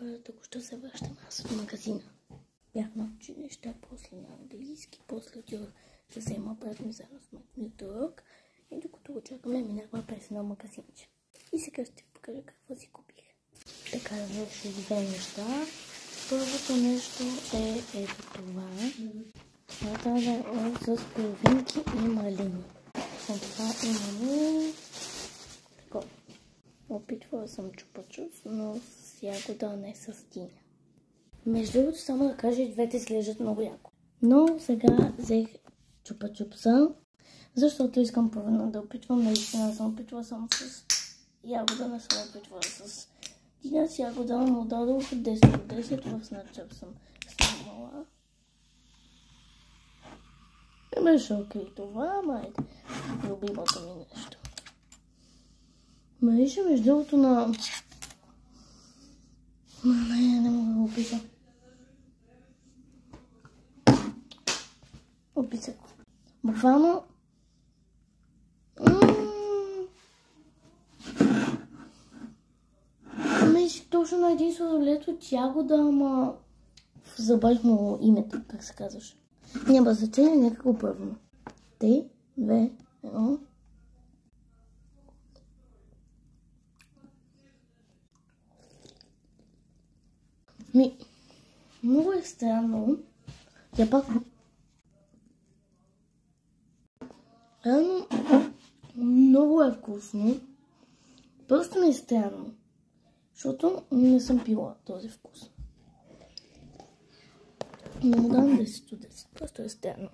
хора, току-що се връщам аз от магазина. Бях на училище, после на английски, после отидох да взема брат ми за разметния урок и докато го чакаме, минахме през едно магазинче. И сега ще ви покажа какво си купих. Така да върши две неща. Първото нещо е ето това. Това трябва да е с половинки и малини. От това имаме такова. Опитвала съм чупа-чупс, но с ягода, не с диня. Между другото, само да кажа, и двете изглеждат много яко. Но сега взех чупа-чупса, защото искам първо да опитвам. Наистина съм опитвала само с ягода, не съм опитвала с диня. С ягода му дадох 10 от 10, в Snapchat съм снимала. Не беше окей това, ама е любимото ми нещо. Мирише между другото на... Не мога да го опиша. Описах го. Буквално... Мирише точно на един сладолет от ягода, ама... Забавих му името, как се казваш. Няма значение, нека го пробваме. 3, 2, 1... Много е странно. Я пак... Реално, много е вкусно. Просто ми е странно. Защото не съм пила този вкус. Но му дам 10 от 10. Просто е странно.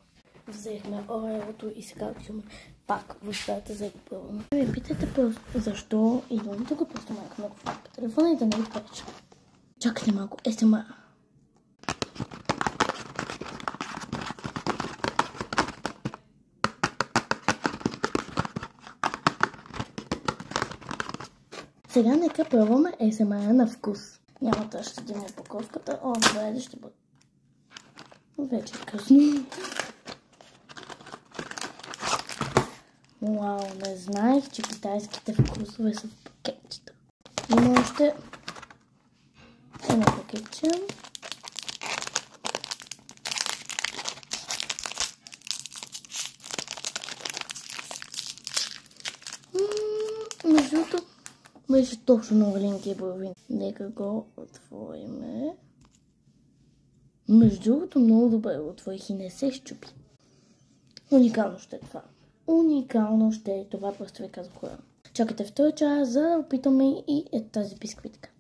Взехме ореото и сега отиваме пак в стаята за да пробваме. Ме питате просто защо идвам тук, просто малко много по телефона и да не ви преча. Чакайте малко, СМР. Сега нека пробваме СМР на вкус. Няма да ще дим упаковката. О, добре, да ще бъде. Вече е късно. Вау, не знаех, че китайските вкусове са в пакетчета. Има още едно пакетче. Между другото, беше точно на маленькия половин. Нека го отвориме. Между другото, много добре го отворих и не се щупи. Уникално ще е това. Уникално ще е това, просто ви казах хора. Чакайте втора част, за да опитаме и тази бисквитка.